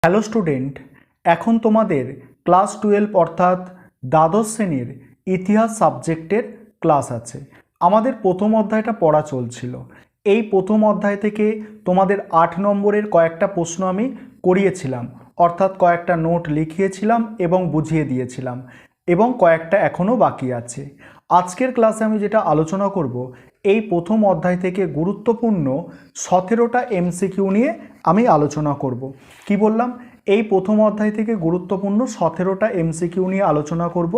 Hello student, এখন তোমাদের class 12 অর্থাৎ দ্বাদশ শ্রেণীর ইতিহাস সাবজেক্টের ক্লাস আছে। আমাদের প্রথম অধ্যায়টা পড়া চলছিল। এই প্রথম অধ্যায় থেকে তোমাদের 8 নম্বরের কয়েকটা প্রশ্ন আমি করিয়েছিলাম, অর্থাৎ কয়েকটা নোট লিখিয়েছিলাম এবং বুঝিয়ে দিয়েছিলাম, এবং কয়েকটা এখনও বাকি আছে। আজকের ক্লাসে আমি যেটা আলোচনা করব, এই প্রথম অধ্যায় থেকে গুরুত্বপূর্ণ 17টা এমসিকিউ নিয়ে আমি আলোচনা করব। কি বললাম? এই প্রথম অধ্যায় থেকে গুরুত্বপূর্ণ 17টা এমসিকিউ নিয়ে আলোচনা করব।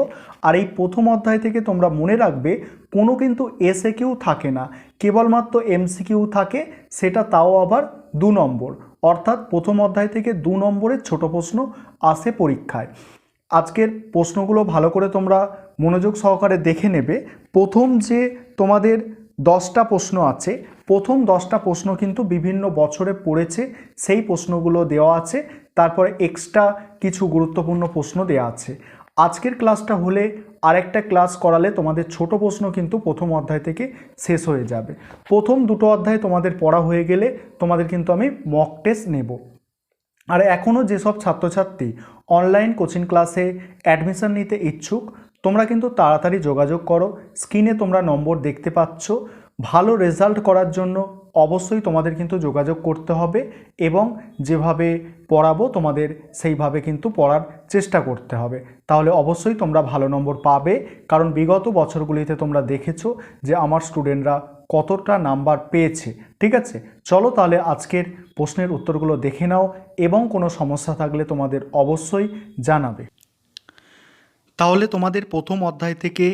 আর এই প্রথম অধ্যায় থেকে তোমরা মনে রাখবে, কোনো কিন্তু এসএকিউ থাকে না, কেবলমাত্র এমসিকিউ থাকে, সেটা তাও আবার 2 নম্বর। অর্থাৎ প্রথম অধ্যায় থেকে 2 নম্বরের ছোট প্রশ্ন আসে পরীক্ষায়। আজকের প্রশ্নগুলো ভালো করে তোমরা মনোযোগ সহকারে দেখে নেবে। প্রথম যে তোমাদের 10টা প্রশ্ন আছে, প্রথম 10টা প্রশ্ন কিন্তু বিভিন্ন বছরে পড়েছে, সেই প্রশ্নগুলো দেওয়া আছে। তারপরে এক্সট্রা কিছু গুরুত্বপূর্ণ প্রশ্ন দেওয়া আছে। আজকের ক্লাসটা হলে আরেকটা ক্লাস করালে তোমাদের ছোট প্রশ্ন কিন্তু প্রথম অধ্যায় থেকে শেষ হয়ে যাবে। প্রথম দুটো অধ্যায় তোমাদের পড়া হয়ে গেলে তোমাদের কিন্তু আমি মক টেস্ট নেব। আর এখনও যেসব ছাত্রছাত্রী অনলাইন কোচিং ক্লাসে অ্যাডমিশন নিতে ইচ্ছুক, তোমরা কিন্তু তাড়াতাড়ি যোগাযোগ করো। স্ক্রিনে তোমরা নম্বর দেখতে পাচ্ছ। ভালো রেজাল্ট করার জন্য অবশ্যই তোমাদের কিন্তু যোগাযোগ করতে হবে, এবং যেভাবে পড়াবো তোমাদের সেইভাবে কিন্তু পড়ার চেষ্টা করতে হবে। তাহলে অবশ্যই তোমরা ভালো নম্বর পাবে, কারণ বিগত বছরগুলিতে তোমরা দেখেছো যে আমার স্টুডেন্টরা কতটা নাম্বার পেয়েছে। ঠিক আছে, চলো তাহলে আজকের প্রশ্নের উত্তরগুলো দেখে নাও, এবং কোনো সমস্যা থাকলে তোমাদের অবশ্যই জানাবে। তাহলে তোমাদের প্রথম অধ্যায় থেকে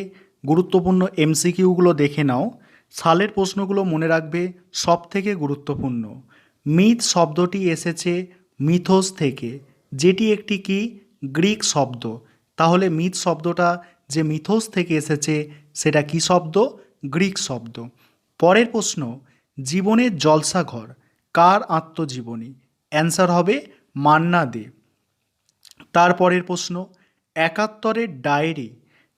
গুরুত্বপূর্ণ এমসিকিউগুলো দেখে নাও। সালের প্রশ্নগুলো মনে রাখবে, সব থেকে গুরুত্বপূর্ণ। মিথ শব্দটি এসেছে মিথোস থেকে, যেটি একটি কি গ্রিক শব্দ। তাহলে মিথ শব্দটা যে মিথোস থেকে এসেছে সেটা কি শব্দ? গ্রিক শব্দ। পরের প্রশ্ন, জীবনের জলসাঘর কার আত্মজীবনী? অ্যান্সার হবে মান্না দে। তারপরের প্রশ্ন, একাত্তরের ডায়েরি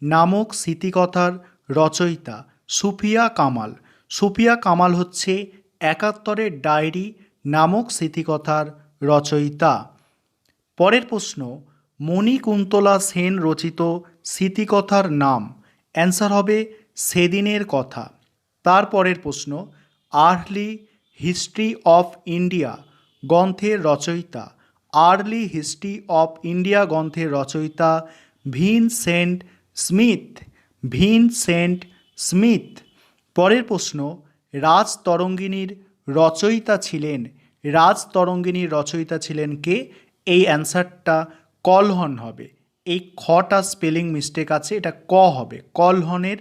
নামক স্মৃতিকথার রচয়িতা সুফিয়া কামাল। সুফিয়া কামাল হচ্ছে একাত্তরের ডায়েরি নামক স্মৃতিকথার রচয়িতা। পরের প্রশ্ন, মণিকুন্তলা সেন রচিত স্মৃতিকথার নাম? অ্যান্সার হবে সেদিনের কথা। তারপরের প্রশ্ন, আর্লি হিস্ট্রি অফ ইন্ডিয়া গ্রন্থের রচয়িতা? আর্লি হিস্ট্রি অফ ইন্ডিয়া গ্রন্থের রচয়িতা ভিনসেন্ট স্মিথ। Vincent Smith. পরের প্রশ্ন, রাজতরঙ্গিনীর রচয়িতা ছিলেন? রাজতরঙ্গিনীর রচয়িতা ছিলেন কে? এই অ্যান্সারটা কলহন হবে। এই খটা স্পেলিং মিস্টেক আছে, এটা ক হবে। কলহনের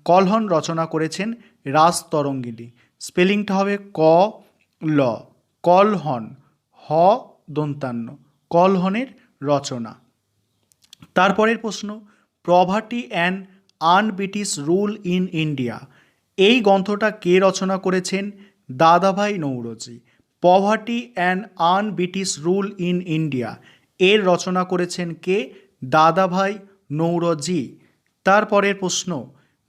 কলহন রচনা করেছেন রাজতরঙ্গিনী। স্পেলিংটা হবে ক ল, কলহন, হ দন্তান্ন, কলহনের রচনা। তারপরের প্রশ্ন, poverty and un-British rule in India, এই গ্রন্থটা কে রচনা করেছেন? দাদাভাই Naoroji. Poverty and un-British rule in India, এর রচনা করেছেন কে? দাদাভাই নৌরোজি। তারপরের প্রশ্ন,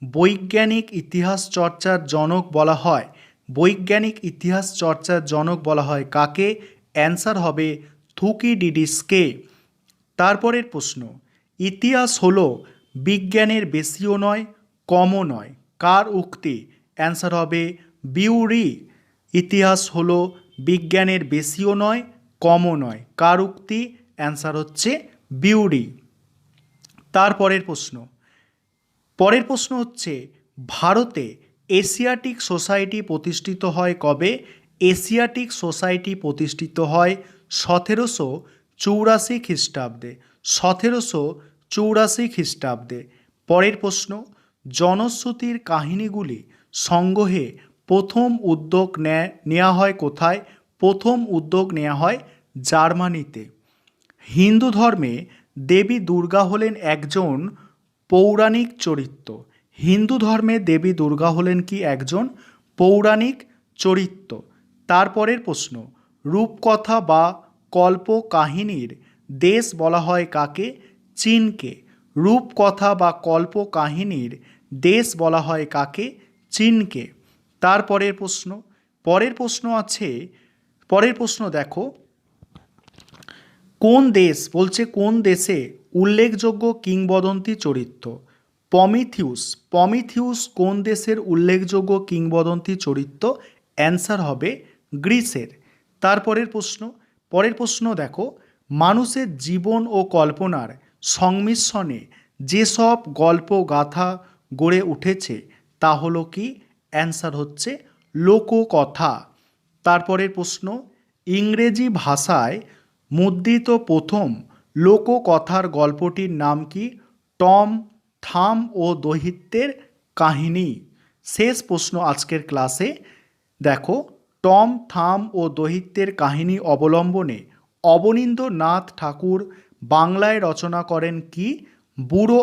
বৈজ্ঞানিক ইতিহাস চর্চার জনক বলা হয়? বৈজ্ঞানিক ইতিহাস চর্চার জনক বলা হয় কাকে? অ্যান্সার হবে থুকিডিডিসকে। তারপরের প্রশ্ন, ইতিহাস হলো বিজ্ঞানের বেশিও নয় কমও নয়, কার উক্তি? অ্যান্সার হবে বিউরি। ইতিহাস হলো বিজ্ঞানের বেশিও নয় কমও নয়, কার উক্তি? অ্যান্সার হচ্ছে বিউরি। তারপরের প্রশ্ন, পরের প্রশ্ন হচ্ছে, ভারতে এশিয়াটিক সোসাইটি প্রতিষ্ঠিত হয় কবে? এশিয়াটিক সোসাইটি প্রতিষ্ঠিত হয় 1784 খ্রিস্টাব্দে। 1784 খ্রিস্টাব্দে। পরের প্রশ্ন, জনশ্রুতির কাহিনীগুলি সংগ্রহে প্রথম উদ্যোগ নেওয়া হয় কোথায়? প্রথম উদ্যোগ নেওয়া হয় জার্মানিতে। হিন্দু ধর্মে দেবী দুর্গা হলেন একজন পৌরাণিক চরিত্র। হিন্দু ধর্মে দেবী দুর্গা হলেন কি একজন পৌরাণিক চরিত্র। তারপরের প্রশ্ন, রূপকথা বা কল্প কাহিনীর দেশ বলা হয় কাকে? চীনকে। রূপকথা বা কল্প কাহিনীর দেশ বলা হয় কাকে? চীনকে। তারপরের প্রশ্ন, পরের প্রশ্ন আছে, পরের প্রশ্ন দেখো, কোন দেশ বলছে কোন দেশে উল্লেখযোগ্য কিংবদন্তি চরিত্র? পমিথিউস কোন দেশের উল্লেখযোগ্য কিংবদন্তি চরিত্র? অ্যান্সার হবে গ্রিসের। পরের প্রশ্ন দেখো, মানুষের জীবন ও কল্পনার সংমিশ্রণে যেসব গল্প গাথা গড়ে উঠেছে তা হলো কি? অ্যান্সার হচ্ছে লোককথা। তারপরের প্রশ্ন, ইংরেজি ভাষায় মুদ্রিত প্রথম লোককথার গল্পটির নাম কি? টম থাম ও দৈত্যের কাহিনী। শেষ প্রশ্ন আজকের ক্লাসে দেখো, টম থাম ও দৈত্যের কাহিনী অবলম্বনে অবনীন্দ্রনাথ ঠাকুর বাংলায় রচনা করেন কি? বুড়ো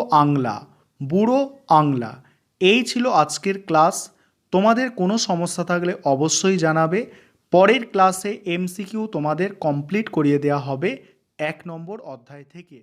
আংলা। এই ছিল আজকের ক্লাস। তোমাদের কোনো সমস্যা থাকলে অবশ্যই জানাবে। পরের ক্লাসে এমসিকিউ তোমাদের কমপ্লিট করিয়ে দেওয়া হবে 1 নম্বর অধ্যায় থেকে।